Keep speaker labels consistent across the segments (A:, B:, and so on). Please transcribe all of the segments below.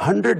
A: 100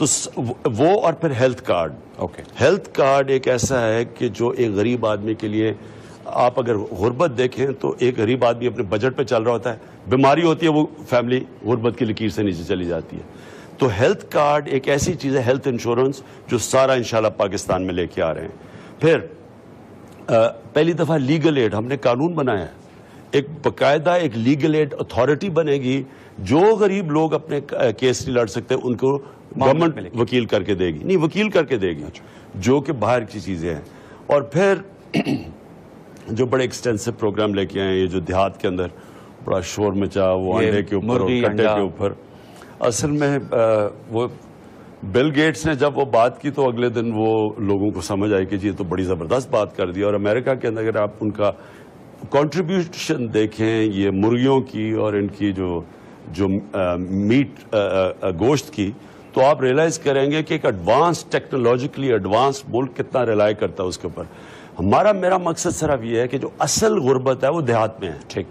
A: تو وہ اور پھر health card.
B: Okay.
A: Health card ایک ایسا ہے کہ جو ایک غریب آدمی کے لیے, آپ اگر غربت دیکھیں تو ایک غریب آدمی اپنے بجٹ پہ چل رہا ہوتا ہے, بیماری ہوتی ہے وہ فیملی غربت کی لکیر سے نیچے چلی جاتی ہے. تو ہیلتھ کارڈ ایک ایسی چیز ہے, ہیلتھ انشورنس, جو سارا انشاءاللہ پاکستان میں لے کے آ رہے ہیں. پھر پہلی دفعہ لیگل ایڈ ہم نے قانون بنایا ہے, ایک باقاعدہ ایک لیگل ایڈ اتھارٹی بنے گی, جو غریب لوگ اپنے کیس نہیں لڑ سکتے ان کو گورنمنٹ وکیل کر کے دے گی, نہیں وکیل کر کے دے گی, جو کہ باہر کی چیزیں ہیں. اور پھر جو بڑے ایکسٹینسو پروگرام لے کے آئے ہیں, یہ جو دیہات کے اندر بڑا شور مچا, وہ انڈے کے اوپر اور کٹے کے اوپر, اصل میں وہ بل گیٹس نے جب وہ بات کی تو اگلے دن وہ لوگوں کو سمجھ آئی کہ جی یہ تو بڑی زبردست بات کر دی. اور امریکہ کے اندر اگر آپ ان کا کنٹریبیوشن دیکھیں یہ مرغیوں کی اور ان کی جو میٹ گوشت کی, تو آپ ریئلائز کریں گے کہ ایک ایڈوانس ٹیکنالوجیکلی ایڈوانس ملک کتنا ریلائی کرتا ہے اس کے اوپر. میرا مقصد صرف یہ ہے کہ جو اصل غربت ہے وہ دیہات میں ہے. ٹھیک,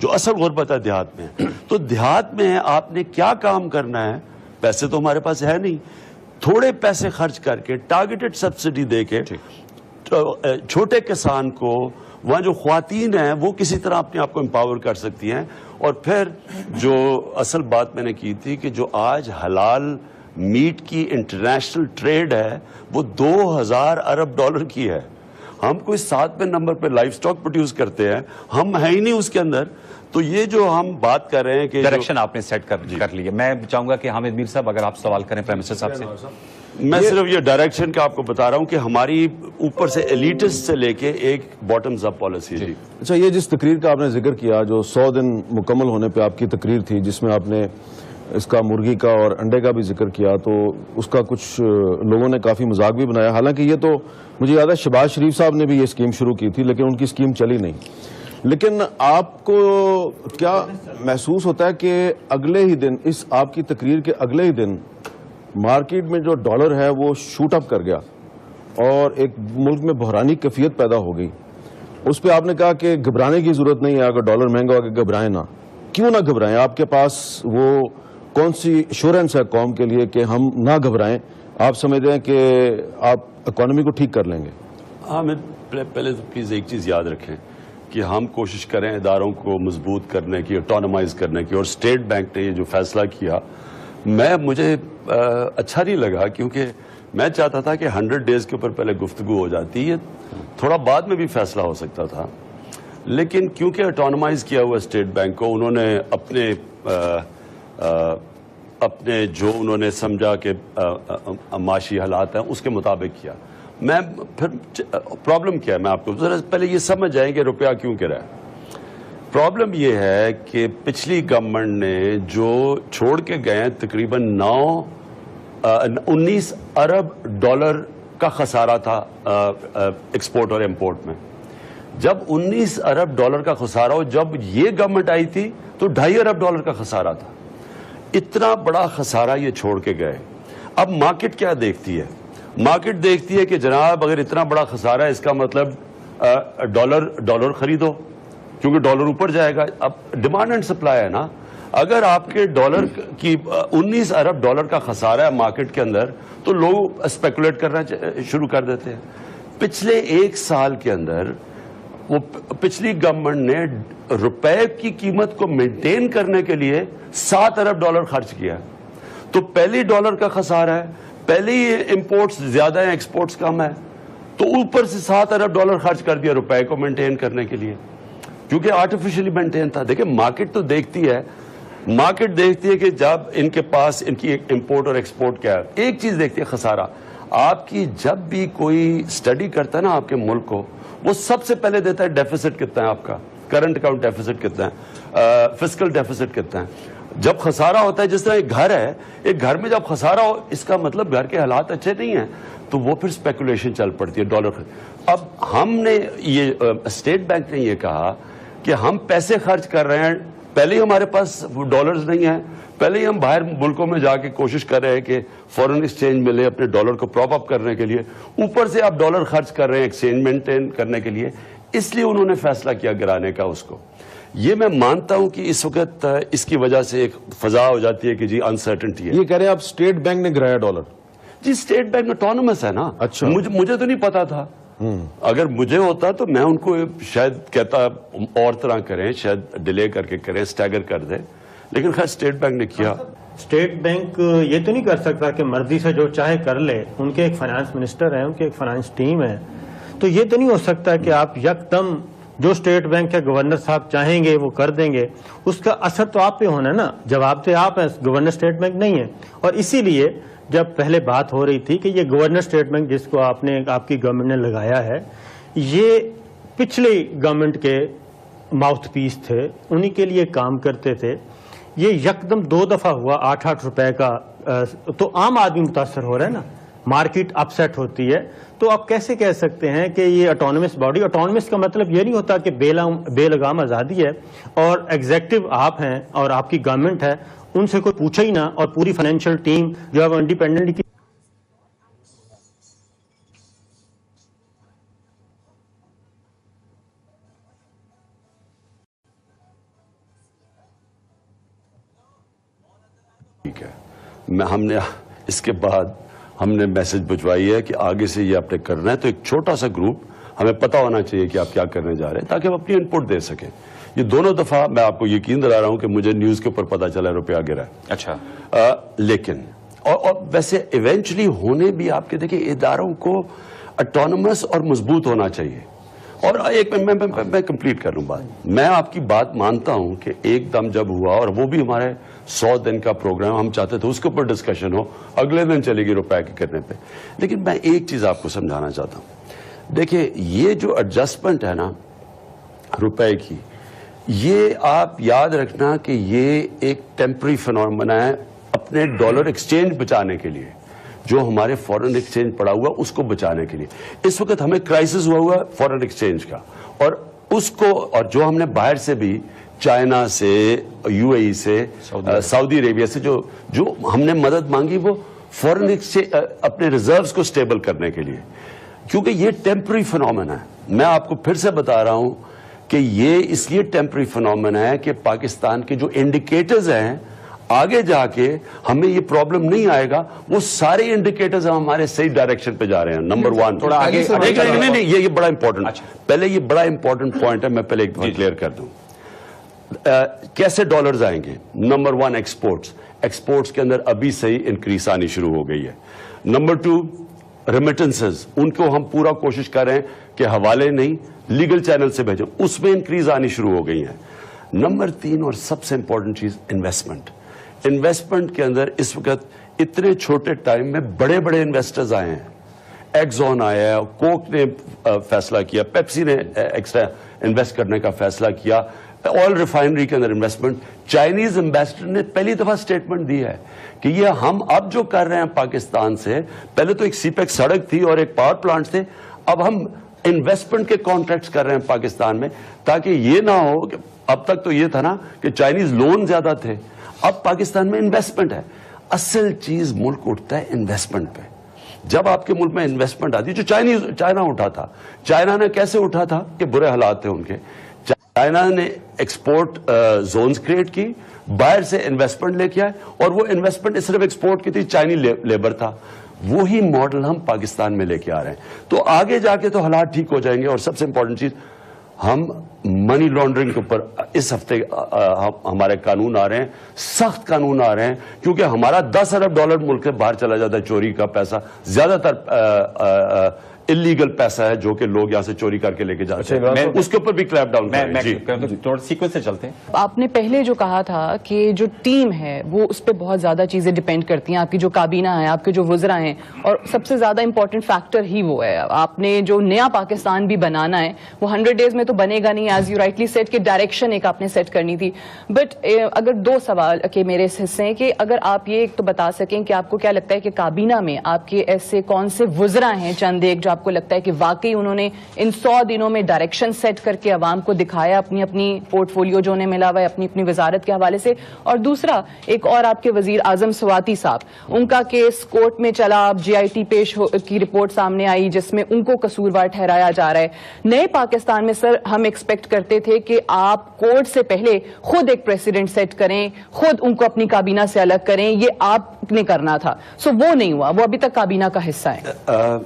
A: جو اصل غربت ہے دیہات میں ہے. تو دیہات میں آپ نے کیا کام کرنا ہے, پیسے تو ہمارے پاس ہے نہیں, تھوڑے پیسے خرچ کر کے ٹارگیٹڈ سبسڈی دے کے چھوٹے کسان کو, وہاں جو خواتین ہیں وہ کسی طرح اپنے آپ کو امپاور کر سکتی ہیں. اور پھر جو اصل بات میں نے کی تھی کہ جو آج حلال میٹ کی انٹرنیشنل ٹریڈ ہے وہ $2000 ارب کی ہے. ہم کوئی 7ویں نمبر پہ لائف سٹاک پروڈیوس کرتے ہیں, ہم ہیں ہی نہیں اس کے اندر. تو یہ جو ہم بات کر رہے ہیں کہ
B: ڈائریکشن آپ نے سیٹ کر لی ہے. میں چاہوں گا کہ حامد میر صاحب اگر آپ سوال کریں پرائم منسٹر صاحب سے.
A: میں صرف یہ ڈائریکشن کا آپ کو بتا رہا ہوں کہ ہماری اوپر سے ایلیٹسٹ سے لے کے ایک باٹمز اپ پالیسی ہے.
C: اچھا, یہ جس تقریر کا آپ نے ذکر کیا, جو 100 دن مکمل ہونے پہ آپ کی تقریر تھی, جس میں آپ نے اس کا مرغی کا اور انڈے کا بھی ذکر کیا, تو اس کا کچھ لوگوں نے کافی مذاق بھی بنایا. حالانکہ یہ تو مجھے یاد ہے شہباز شریف صاحب نے بھی یہ اسکیم شروع کی تھی, لیکن ان کی اسکیم چلی نہیں. لیکن آپ کو کیا محسوس ہوتا ہے کہ اگلے ہی دن, اس آپ کی تقریر کے اگلے ہی دن مارکیٹ میں جو ڈالر ہے وہ شوٹ اپ کر گیا اور ایک ملک میں بحرانی کیفیت پیدا ہو گئی؟ اس پہ آپ نے کہا کہ گھبرانے کی ضرورت نہیں ہے, اگر ڈالر مہنگا ہو کہ گھبرائیں نہ. کیوں نہ گھبرائیں؟ آپ کے پاس وہ کون سی ایشورنس ہے قوم کے لیے کہ ہم نہ گھبرائیں؟ آپ سمجھتے ہیں کہ آپ اکانومی کو ٹھیک کر لیں گے؟
A: پہلے تو پلیز ایک چیز یاد رکھیں کہ ہم کوشش کریں اداروں کو مضبوط کرنے کی, آٹونومائز کرنے کی. اور اسٹیٹ بینک نے یہ جو فیصلہ کیا, مجھے اچھا نہیں لگا, کیونکہ میں چاہتا تھا کہ 100 ڈیز کے اوپر پہلے گفتگو ہو جاتی ہے, تھوڑا بعد میں بھی فیصلہ ہو سکتا تھا. لیکن کیونکہ آٹونومائز کیا ہوا اسٹیٹ بینک کو, انہوں نے اپنے جو انہوں نے سمجھا کہ معاشی حالات ہیں اس کے مطابق کیا. میں پھر پرابلم کیا ہے, میں آپ کو ذرا پہلے یہ سمجھ جائیں کہ روپیہ کیوں گرا ہے. پرابلم یہ ہے کہ پچھلی گورنمنٹ نے جو چھوڑ کے گئے تقریباً 19 ارب ڈالر کا خسارہ تھا ایکسپورٹ اور امپورٹ میں. جب 19 ارب ڈالر کا خسارہ ہو, جب یہ گورنمنٹ آئی تھی تو 2.5 ارب ڈالر کا خسارہ تھا. اتنا بڑا خسارہ یہ چھوڑ کے گئے. اب مارکیٹ کیا دیکھتی ہے؟ مارکیٹ دیکھتی ہے کہ جناب اگر اتنا بڑا خسارہ ہے, اس کا مطلب ڈالر خریدو, کیونکہ ڈالر اوپر جائے گا. اب ڈیمانڈ اینڈ سپلائی ہے نا. اگر آپ کے ڈالر کی 19 ارب ڈالر کا خسارہ ہے مارکیٹ کے اندر, تو لوگ اسپیکولیٹ کرنا شروع کر دیتے ہیں. پچھلے 1 سال کے اندر وہ پچھلی گورنمنٹ نے روپے کی قیمت کو مینٹین کرنے کے لیے 7 ارب ڈالر خرچ کیا. تو پہلی ڈالر کا خسارہ ہے, پہلے ہی امپورٹس زیادہ ہیں, ایکسپورٹس کم ہے, تو اوپر سے 7 ارب ڈالر خرچ کر دیا روپے کو مینٹین کرنے کے لیے, کیونکہ آرٹیفیشلی مینٹین تھا. دیکھیں مارکیٹ تو دیکھتی ہے, مارکیٹ دیکھتی ہے کہ جب ان کے پاس ان کی امپورٹ اور ایکسپورٹ کیا ہے. ایک چیز دیکھتی ہے خسارہ. آپ کی جب بھی کوئی اسٹڈی کرتا ہے نا آپ کے ملک کو, وہ سب سے پہلے دیتا ہے ڈیفیسٹ کتنا ہے آپ کا, کرنٹ اکاؤنٹ ڈیفیسٹ کتنا ہے, فسکل ڈیفیسٹ کتنا ہے. جب خسارہ ہوتا ہے, جس طرح ایک گھر ہے, ایک گھر میں جب خسارہ ہو اس کا مطلب گھر کے حالات اچھے نہیں ہیں, تو وہ پھر اسپیکولیشن چل پڑتی ہے ڈالر. اب ہم نے یہ اسٹیٹ بینک نے یہ کہا کہ ہم پیسے خرچ کر رہے ہیں, پہلے ہی ہمارے پاس ڈالرز نہیں ہیں, پہلے ہی ہم باہر ملکوں میں جا کے کوشش کر رہے ہیں کہ فورن ایکسچینج ملے اپنے ڈالر کو پراپ اپ کرنے کے لیے, اوپر سے آپ ڈالر خرچ کر رہے ہیں ایکسچینج مینٹین کرنے کے لیے. اس لیے انہوں نے فیصلہ کیا گرانے کا اس کو. یہ میں مانتا ہوں کہ اس وقت اس کی وجہ سے ایک فضا ہو جاتی ہے کہ جی انسرٹنٹی ہے.
C: یہ کہہ رہے ہیں آپ اسٹیٹ بینک نے گرایا ڈالر؟
A: جی اسٹیٹ بینک اٹانومس ہے نا.
C: اچھا.
A: مجھے تو نہیں پتا تھا. اگر مجھے ہوتا تو میں ان کو شاید کہتا اور طرح کریں, شاید ڈیلے کر کے کریں, اسٹیگر کر دیں, لیکن خیر اسٹیٹ بینک نے کیا.
D: اسٹیٹ بینک یہ تو نہیں کر سکتا کہ مرضی سے جو چاہے کر لے. ان کے ایک فائنانس منسٹر ہیں, ان کے ایک فائنانس ٹیم ہے. تو یہ تو نہیں ہو سکتا کہ آپ یکدم جو اسٹیٹ بینک کے گورنر صاحب چاہیں گے وہ کر دیں گے. اس کا اثر تو آپ پہ ہونا نا, جواب تو آپ ہیں, گورنر اسٹیٹ بینک نہیں ہے. اور اسی لیے جب پہلے بات ہو رہی تھی کہ یہ گورنر اسٹیٹ بینک جس کو آپ کی گورنمنٹ نے لگایا ہے, یہ پچھلی گورنمنٹ کے ماؤتھ پیس تھے, انہی کے لیے کام کرتے تھے. یہ یکدم 2 دفعہ ہوا 8-8 روپے کا, تو عام آدمی متاثر ہو رہا ہے نا, مارکیٹ اپ سیٹ ہوتی ہے. تو آپ کیسے کہہ سکتے ہیں کہ یہ اٹانومس باڈی, اٹانومس کا مطلب یہ نہیں ہوتا کہ بے لگام آزادی ہے اور ایگزیکٹو آپ ہیں اور آپ کی گورنمنٹ ہے, ان سے کوئی پوچھا ہی نہ, اور پوری فائنینشیل ٹیم جو ہے وہ انڈیپینڈنٹلی کی.
A: ٹھیک ہے, ہم نے اس کے بعد ہم نے میسج بھجوائی ہے کہ آگے سے یہ آپ نے کرنا ہے, تو ایک چھوٹا سا گروپ ہمیں پتا ہونا چاہیے کہ آپ کیا کرنے جا رہے ہیں تاکہ ہم اپنی انپٹ دے سکیں. یہ دونوں دفعہ میں آپ کو یقین دلا رہا ہوں کہ مجھے نیوز کے اوپر پتا چلا روپیہ گرا ہے.
B: اچھا.
A: لیکن اور ویسے ایونچولی ہونے بھی آپ کے دیکھیں اداروں کو اٹانومس اور مضبوط ہونا چاہیے. اور ایک میں کمپلیٹ کر لوں بات. میں آپ کی بات مانتا ہوں کہ ایک دم جب ہوا, اور وہ بھی ہمارے 100 دن کا پروگرام, ہم چاہتے تھے اس کے اوپر ڈسکشن ہو, اگلے دن چلے گی روپے کے کرنے پہ. لیکن میں ایک چیز آپ کو سمجھانا چاہتا ہوں. دیکھیں یہ جو ایڈجسٹمنٹ ہے نا روپے کی, یہ آپ یاد رکھنا کہ یہ ایک ٹیمپری فینومینا ہے اپنے ڈالر ایکسچینج بچانے کے لیے, جو ہمارے فورن ایکسچینج پڑا ہوا اس کو بچانے کے لیے. اس وقت ہمیں کرائسس ہوا فورن ایکسچینج کا, اور اس کو, اور جو ہم نے باہر سے بھی چائنا سے, یو اے ای سے, سعودی عربیہ سے جو ہم نے مدد مانگی, وہ فورن ایکسچینج اپنے ریزروز کو سٹیبل کرنے کے لیے, کیونکہ یہ ٹیمپری فینومینا ہے. میں آپ کو پھر سے بتا رہا ہوں کہ یہ اس لیے ٹیمپری فینومینا ہے کہ پاکستان کے جو انڈیکیٹرز ہیں آگے جا کے ہمیں یہ پرابلم نہیں آئے گا. وہ سارے انڈیکیٹرز ہمارے صحیح ڈائریکشن پہ جا رہے ہیں. نمبر 1
B: تھوڑا آگے
A: نہیں, یہ بڑا امپورٹنٹ, پہلے یہ بڑا امپورٹنٹ پوائنٹ ہے, میں پہلے ایک بار کلیئر کر دوں. کیسے ڈالرز آئیں گے؟ نمبر 1 ایکسپورٹس کے اندر ابھی سے ہی انکریز آنی شروع ہو گئی ہے. نمبر 2 ریمیٹنسز, ان کو ہم پورا کوشش کر رہے ہیں کہ حوالے نہیں لیگل چینل سے بھیجیں, اس میں انکریز آنی شروع ہو گئی ہیں. نمبر 3 اور سب سے امپورٹنٹ چیز انویسٹمنٹ کے اندر اس وقت اتنے چھوٹے ٹائم میں بڑے بڑے انویسٹرز آئے ہیں. ایکزون آیا ہے, کوک نے فیصلہ کیا, پیپسی نے ایکسٹرا انویسٹ کرنے کا فیصلہ کیا, آئل ریفائنری کے اندر انویسٹمنٹ. چائنیز امبیسڈر نے پہلی دفعہ سٹیٹمنٹ دی ہے کہ یہ ہم اب جو کر رہے ہیں پاکستان سے, پہلے تو ایک سی پیک سڑک تھی اور ایک پاور پلانٹ تھے, اب ہم انویسٹمنٹ کے کانٹریکٹس کر رہے ہیں پاکستان میں, تاکہ یہ نہ ہو کہ اب تک تو یہ تھا نا کہ چائنیز لون زیادہ تھے, اب پاکستان میں انویسٹمنٹ ہے. اصل چیز ملک اٹھتا ہے انویسٹمنٹ پہ. جب آپ کے ملک میں انویسٹمنٹ آتی ہے, جو چائنا اٹھا تھا, چائنا نے کیسے اٹھا تھا کہ برے حالات تھے ان کے, چائنا نے ایکسپورٹ زونز کریٹ کی, باہر سے انویسٹمنٹ لے کے آئے, اور وہ انویسٹمنٹ صرف ایکسپورٹ کی تھی, چائنی لیبر تھا. وہی ماڈل ہم پاکستان میں لے کے آ رہے ہیں, تو آگے جا کے تو حالات ٹھیک ہو جائیں گے. اور سب سے امپورٹنٹ چیز, ہم منی لانڈرنگ کے اوپر اس ہفتے ہمارے قانون آ رہے ہیں, سخت قانون آ رہے ہیں, کیونکہ ہمارا 10 ارب ڈالر ملک سے باہر چلا جاتا ہے, چوری کا پیسہ, زیادہ تر انلیگل پیسہ ہے جو کہ لوگ یہاں سے چوری کر کے لے کے جاتے ہیں, اس کے اوپر بھی کلیپ ڈاؤن کریں.
B: تھوڑا سیکوینس سے چلتے ہیں.
E: آپ نے پہلے جو کہا تھا کہ جو ٹیم ہے وہ اس پہ بہت زیادہ چیزیں ڈیپینڈ کرتی ہیں, آپ کی جو کابینہ ہے, آپ کے جو وزراء ہیں, اور سب سے زیادہ امپورٹنٹ فیکٹر ہی وہ ہے. آپ نے جو نیا پاکستان بھی بنانا ہے وہ 100 ڈیز میں تو بنے گا نہیں, ایز یو رائٹلی سیٹ کہ ڈائریکشن ایک آپ نے سیٹ کرنی تھی. بٹ اگر 2 سوال کے میرے اس حصے ہیں کہ اگر آپ یہ ایک تو بتا سکیں کہ آپ کو کیا لگتا ہے کہ کابینہ میں آپ کے ایسے کون سے وزراء ہیں, چند ایک جو آپ کو لگتا ہے کہ واقعی انہوں نے ان 100 دنوں میں ڈائریکشن سیٹ کر کے عوام کو دکھایا اپنی اپنی پورٹ فولیو جو انہیں ملا ہوا ہے اپنی اپنی وزارت کے حوالے سے؟ اور دوسرا ایک اور آپ کے وزیر اعظم سواتی صاحب، ان کا کیس کورٹ میں چلا، جی آئی ٹی پیش کی رپورٹ سامنے آئی جس میں ان کو قصوروار ٹھہرایا جا رہا ہے. نئے پاکستان میں سر ہم ایکسپیکٹ کرتے تھے کہ آپ کورٹ سے پہلے خود ایک پریسیڈنٹ سیٹ کریں، خود ان کو اپنی کابینہ سے الگ کریں، یہ آپ نے کرنا تھا. سو وہ نہیں ہوا، وہ ابھی تک کابینہ کا حصہ ہے.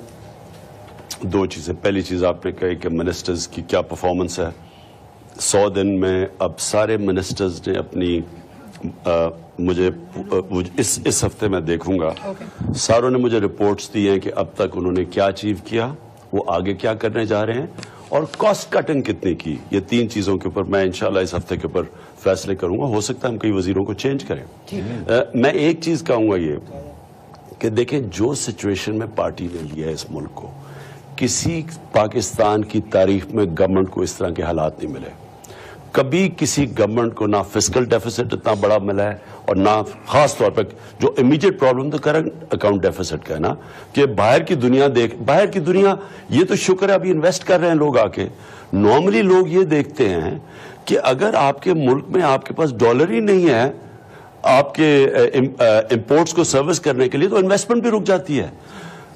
A: دو چیزیں. پہلی چیز آپ نے کہی کہ منسٹرز کی کیا پرفارمنس ہے. 100 دن میں اب سارے منسٹرز نے اپنی مجھے اس ہفتے میں دیکھوں گا، ساروں نے مجھے رپورٹس دی ہیں کہ اب تک انہوں نے کیا اچیو کیا، وہ آگے کیا کرنے جا رہے ہیں، اور کاسٹ کٹنگ کتنی کی. یہ 3 چیزوں کے اوپر میں انشاءاللہ اس ہفتے کے اوپر فیصلے کروں گا. ہو سکتا ہے ہم کئی وزیروں کو چینج کریں. میں ایک چیز کہوں گا یہ کہ دیکھیں جو سچویشن میں پارٹی نے لیا ہے اس ملک کو، کسی پاکستان کی تاریخ میں گورنمنٹ کو اس طرح کے حالات نہیں ملے. کبھی کسی گورنمنٹ کو نہ فسکل ڈیفیسٹ اتنا بڑا ملا ہے، اور نہ خاص طور پہ جو امیڈیٹ پرابلم تو کرنٹ اکاؤنٹ ڈیفیسٹ کا ہے نا، کہ باہر کی دنیا یہ تو شکر ہے ابھی انویسٹ کر رہے ہیں لوگ آ کے. نارملی لوگ یہ دیکھتے ہیں کہ اگر آپ کے ملک میں آپ کے پاس ڈالر ہی نہیں ہے آپ کے امپورٹس کو سروس کرنے کے لیے، تو انویسٹمنٹ بھی رک جاتی ہے.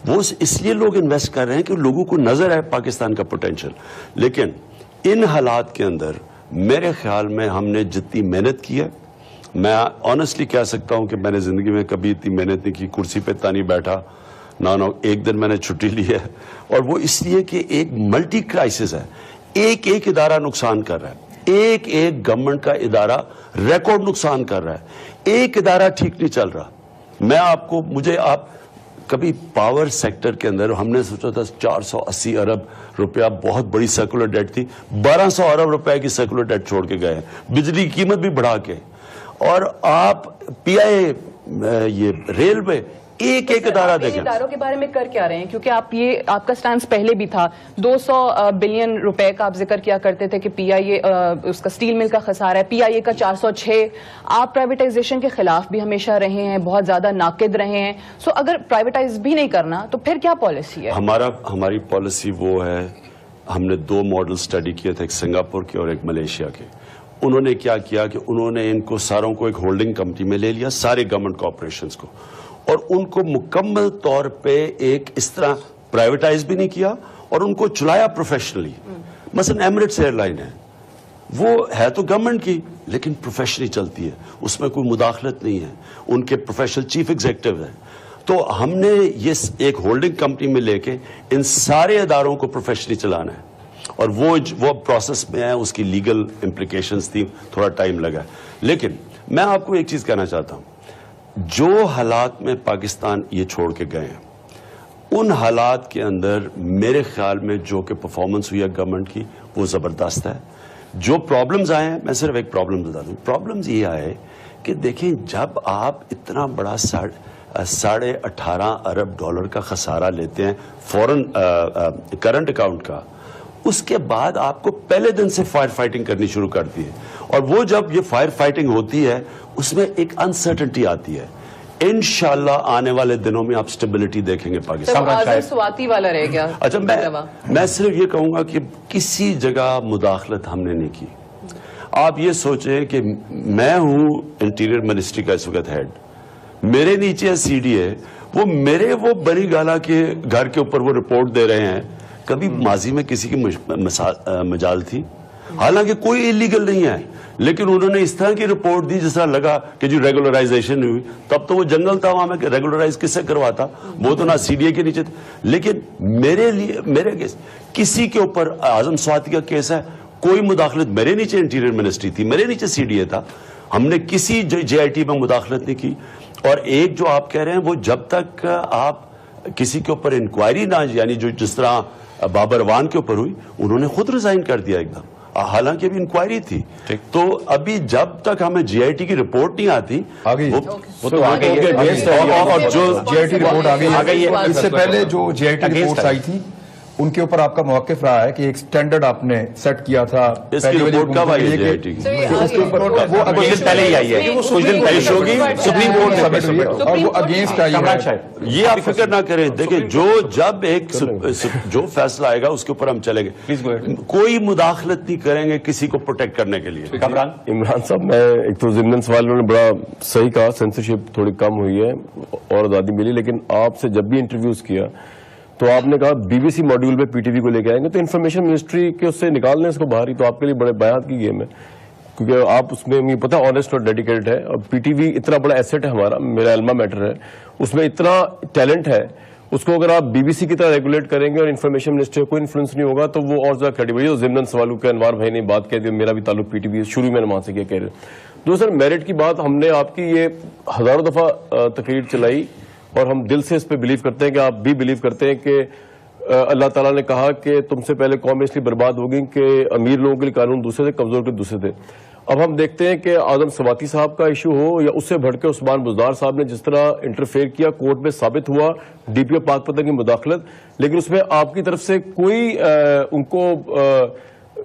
A: وہ اس لیے لوگ انویسٹ کر رہے ہیں کہ لوگوں کو نظر ہے پاکستان کا پوٹینشل. لیکن ان حالات کے اندر میرے خیال میں ہم نے جتنی محنت کی ہے، میں آنیسٹلی کہہ سکتا ہوں کہ میں نے زندگی میں کبھی اتنی محنت نہیں کی. کرسی پہ اتنا نہیں بیٹھا نہ ایک دن میں نے چھٹی لی ہے. اور وہ اس لیے کہ ایک ملٹی کرائسس ہے. ایک ادارہ نقصان کر رہا ہے، ایک گورنمنٹ کا ادارہ ریکارڈ نقصان کر رہا ہے، ایک ادارہ ٹھیک نہیں چل رہا. میں آپ کبھی پاور سیکٹر کے اندر ہم نے سوچا تھا 480 ارب روپیہ بہت بڑی سیکولر ڈیٹ تھی، 1200 ارب روپے کی سیکولر ڈیٹ چھوڑ کے گئے ہیں، بجلی کی قیمت بھی بڑھا کے. اور آپ پی آئی یہ ریلوے ایک ادارہ دیکھیں.
E: اداروں کے بارے میں کر کیا رہے ہیں؟ کیونکہ آپ کا سٹانس پہلے بھی تھا، 200 بلین روپے کا آپ ذکر کیا کرتے تھے کہ پی آئی اے اس کا سٹیل مل کا خسارہ ہے، پی آئی اے کا 406. آپ پرائیویٹائزیشن کے خلاف بھی ہمیشہ رہے ہیں، بہت زیادہ ناقد رہے ہیں. سو اگر پرائیویٹائز بھی نہیں کرنا تو پھر کیا پالیسی ہے؟
A: ہماری پالیسی وہ ہے، ہم نے 2 ماڈل اسٹڈی کیے تھے، ایک سنگاپور کے اور ایک ملیشیا کے. انہوں نے کیا کیا کہ انہوں نے ان کو ساروں کو ایک ہولڈنگ کمپنی میں لے لیا، سارے گورنمنٹ کارپوریشنز کو، اور ان کو مکمل طور پہ ایک اس طرح پرائیویٹائز بھی نہیں کیا اور ان کو چلایا پروفیشنلی. مثلا ایمریٹس ایئر لائن ہے، وہ ہے تو گورنمنٹ کی لیکن پروفیشنلی چلتی ہے، اس میں کوئی مداخلت نہیں ہے، ان کے پروفیشنل چیف ایگزیکٹو ہیں. تو ہم نے یہ ایک ہولڈنگ کمپنی میں لے کے ان سارے اداروں کو پروفیشنلی چلانا ہے، اور وہ پروسیس میں ہے. اس کی لیگل امپلیکیشنز تھی، تھوڑا ٹائم لگا. لیکن میں آپ کو ایک چیز کہنا چاہتا ہوں، جو حالات میں پاکستان یہ چھوڑ کے گئے ہیں، ان حالات کے اندر میرے خیال میں جو کہ پرفارمنس ہوئی ہے گورنمنٹ کی وہ زبردست ہے. جو پرابلمز آئے ہیں، میں صرف ایک پرابلم بتا دوں. پرابلمز یہ آئے کہ دیکھیں جب آپ اتنا بڑا 18.5 ارب ڈالر کا خسارہ لیتے ہیں فورن کرنٹ اکاؤنٹ کا، اس کے بعد آپ کو پہلے دن سے فائر فائٹنگ کرنی شروع کرتی ہے. اور وہ جب یہ فائر فائٹنگ ہوتی ہے اس میں ایک انسرٹنٹی آتی ہے. انشاءاللہ آنے والے دنوں میں آپ سٹیبلٹی دیکھیں گے پاکستان.
E: سواتی والا رہ گیا.
A: اچھا، میں صرف یہ کہوں گا کہ کسی جگہ مداخلت ہم نے نہیں کی. آپ یہ سوچیں کہ میں ہوں انٹیریئر منسٹری کا اس وقت ہیڈ، میرے نیچے سی ڈی ہے، وہ بری گالا کے گھر کے اوپر وہ رپورٹ دے رہے ہیں. کبھی ماضی میں کسی کی مجال تھی؟ حالانکہ کوئی انلیگل نہیں ہے، لیکن انہوں نے اس طرح کی رپورٹ دی جس طرح لگا کہ جو ریگولرائزیشن ہوئی. تب تو وہ جنگل تھا وہاں میں، ریگولرائز کس سے کرواتا؟ وہ تو نہ سی ڈی اے کے نیچے تھے. لیکن میرے کیس کسی کے اوپر اعظم سواتی کا کیس ہے، کوئی مداخلت، میرے نیچے انٹیریئر منسٹری تھی، میرے نیچے سی ڈی اے تھا، ہم نے کسی جے آئی ٹی میں مداخلت نہیں کی. اور ایک جو آپ کہہ رہے ہیں وہ جب تک آپ کسی کے اوپر انکوائری نہ، یعنی جس طرح بابر وان کے اوپر ہوئی، انہوں نے خود ریزائن کر دیا ایک دم، حالانکہ ابھی انکوائری تھی. تو ابھی جب تک ہمیں جے آئی ٹی کی رپورٹ نہیں آتی،
F: وہ تو آ گئی ہے، اور جو جے آئی ٹی رپورٹ آ گئی ہے، اس سے پہلے جو جے آئی ٹی رپورٹ آئی تھی
G: ان کے اوپر آپ کا موقف رہا ہے کہ ایک سٹینڈرڈ آپ نے سیٹ کیا تھا
A: اس کی رپورٹ کب آئی ہے JIT کی؟
G: اس کے اوپر وہ
B: کچھ دن پہلے ہی آئی ہے، کچھ دن پہلے
A: ہوگی
B: سپریم کورٹ
G: سبمٹ ہوئی ہے اور وہ اگینسٹ آئی ہے.
A: یہ آپ فکر نہ کریں، دیکھیں جب ایک جو فیصلہ آئے گا اس کے اوپر ہم چلیں گے، کوئی مداخلت نہیں کریں گے کسی کو پروٹیکٹ کرنے کے لیے.
H: عمران صاحب، میں ایک تو ضمن سوال انہوں نے بڑا صحیح کہا، سینسرشپ تھوڑی کم ہوئی ہے اور آزادی ملی، لیکن آپ سے جب بھی انٹرویوز کیا تو آپ نے کہا BBC ماڈیول پہ PTV کو لے کے آئیں گے، تو انفارمیشن منسٹری کے اس سے نکال دیں اس کو باہر ہی، تو آپ کے لیے بڑے بیات کی گیم ہے، کیونکہ آپ اس میں مجھے پتا آنےسٹ اور ڈیڈیکیٹڈ ہے، اور PTV اتنا بڑا ایسٹ ہے ہمارا، میرا الما میٹر ہے، اس میں اتنا ٹیلنٹ ہے، اس کو اگر آپ BBC کی طرح ریگولیٹ کریں گے اور انفارمیشن منسٹری کا کوئی انفلوئنس نہیں ہوگا تو وہ اور زیادہ کریڈیبل ہے. ضمن سوالوں کے انوار بھائی نے بات کہہ دی، میرا بھی تعلق PTV شروع میں وہاں سے کیا کہہ رہے. دوسرا میرٹ کی بات، ہم نے آپ کی یہ ہزاروں دفعہ تقریر چلائی اور ہم دل سے اس پہ بلیو کرتے ہیں کہ آپ بھی بلیو کرتے ہیں کہ اللہ تعالیٰ نے کہا کہ تم سے پہلے قوم اس لیے برباد ہوگی کہ امیر لوگوں کے لیے قانون دوسرے تھے، کمزور کے دوسرے تھے. اب ہم دیکھتے ہیں کہ اعظم سواتی صاحب کا ایشو ہو یا اس سے بڑھ کے عثمان بزدار صاحب نے جس طرح انٹرفیئر کیا، کورٹ میں ثابت ہوا DPO پاک پتن کی مداخلت، لیکن اس میں آپ کی طرف سے کوئی ان کو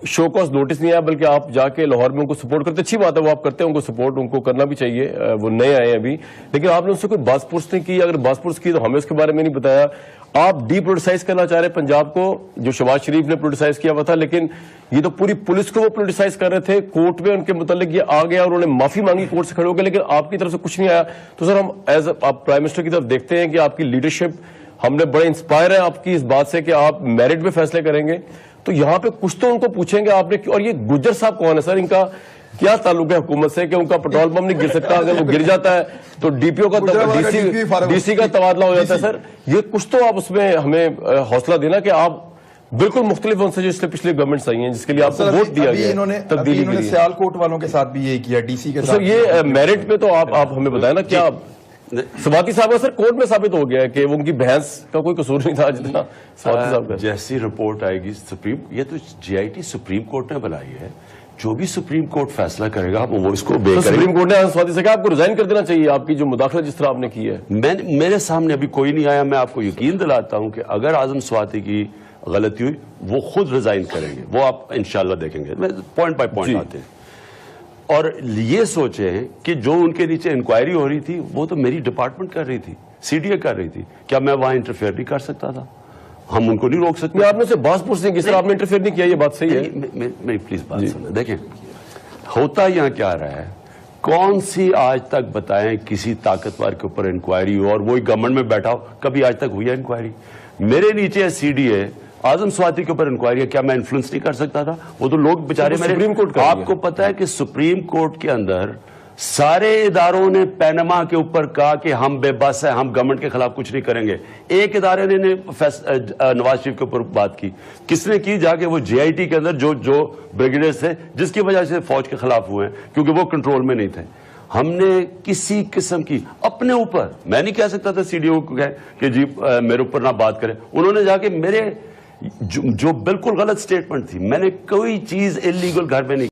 H: شو کاز نوٹس نہیں آیا، بلکہ آپ جا کے لاہور میں ان کو سپورٹ کرتے. اچھی بات ہے، وہ آپ کرتے ہیں ان کو سپورٹ، ان کو کرنا بھی چاہیے، وہ نئے آئے ہیں ابھی، لیکن آپ نے ان سے کوئی باز پرس نہیں کی. اگر باز پرس کی تو ہمیں اس کے بارے میں نہیں بتایا. آپ ڈی پولیٹیسائز کرنا چاہ رہے پنجاب کو، جو شہباز شریف نے پولیٹیسائز کیا ہوا تھا، لیکن یہ تو پوری پولیس کو وہ پولیٹیسائز کر رہے تھے. کورٹ میں ان کے متعلق یہ آ گیا اور انہوں نے معافی مانگی کورٹ سے کھڑے ہو گئے، لیکن آپ کی طرف سے کچھ نہیں آیا. تو سر ہم ایز آپ پرائم منسٹر کی طرف دیکھتے ہیں کہ آپ کی لیڈرشپ، ہم نے بڑے انسپائر ہیں آپ کی اس بات سے کہ آپ میرٹ پہ فیصلے کریں گے. تو یہاں پہ کچھ تو ان کو پوچھیں گے آپ نے. اور یہ گجر صاحب کون ہے سر؟ ان کا کیا تعلق ہے حکومت سے کہ ان کا پیٹرول پمپ نہیں گر سکتا؟ اگر وہ گر جاتا ہے تو DPO کا DC کا تبادلہ ہو جاتا ہے. سر یہ کچھ تو آپ اس میں ہمیں حوصلہ دینا کہ آپ بالکل مختلف ان سے جو اس سے پچھلی گورنمنٹس آئی ہیں جس کے لیے آپ کو ووٹ دیا گیا، تبدیلی کے لیے.
G: سیال کوٹ والوں کے ساتھ بھی یہی کیا، DC کے ساتھ.
H: سر یہ میرٹ پہ تو آپ ہمیں بتائیں نا، کیا سواتی صاحب کا سر کورٹ میں ثابت ہو گیا ہے کہ وہ ان کی بحث کا کوئی قصور نہیں تھا جتنا سواتی صاحب کا.
A: جیسی رپورٹ آئے گی یہ تو JIT سپریم کورٹ نے بنائی ہے، جو بھی سپریم کورٹ فیصلہ کرے گا وہ اس کو بے کرے.
H: سپریم کورٹ نے سواتی سے کہا آپ کو ریزائن کر دینا چاہیے، آپ کی جو مداخلت جس طرح آپ نے کی ہے.
A: میرے سامنے ابھی کوئی نہیں آیا. میں آپ کو یقین دلاتا ہوں کہ اگر اعظم سواتی کی غلطی ہوئی وہ خود ریزائن کریں گے، وہ آپ انشاءاللہ دیکھیں گے. پوائنٹ بائی پوائنٹ آتے ہیں. اور یہ سوچیں کہ جو ان کے نیچے انکوائری ہو رہی تھی وہ تو میری ڈپارٹمنٹ کر رہی تھی، CDA کر رہی تھی. کیا میں وہاں انٹرفیئر نہیں کر سکتا تھا؟ ہم ان کو نہیں روک سکتے.
H: آپ نے سے باز پرسیں کس طرح آپ نے انٹرفیئر نہیں کیا، یہ بات صحیح ہے.
A: میری پلیز بات سنیں. دیکھیں ہوتا یہاں کیا رہا ہے، کون سی آج تک بتائیں کسی طاقتور کے اوپر انکوائری ہو اور وہی گورنمنٹ میں بیٹھا ہو؟ کبھی آج تک ہوئی ہے انکوائری؟ میرے نیچے ہے CDA، اعظم سواتی کے اوپر انکوائری ہے. کیا میں انفلوئنس نہیں کر سکتا تھا؟ وہ تو لوگ بیچارے
H: سپریم کورٹ کا.
A: آپ کو پتا ہے کہ سپریم کورٹ کے اندر سارے اداروں نے پینما کے اوپر کہا کہ ہم بے بس ہیں، ہم گورنمنٹ کے خلاف کچھ نہیں کریں گے. ایک ادارے نے نواز شریف کے اوپر بات کی. کس نے کی؟ جا کے وہ JIT کے اندر جو بریگیڈیئرز تھے جس کی وجہ سے فوج کے خلاف ہوئے ہیں، کیونکہ وہ کنٹرول میں نہیں تھے. ہم نے کسی قسم کی اپنے اوپر، میں نہیں کہہ سکتا تھا CDO کو کہ جی میرے اوپر نہ بات کرے. انہوں نے جا کے میرے جو بالکل غلط سٹیٹمنٹ تھی، میں نے کوئی چیز انلیگل گھر میں نہیں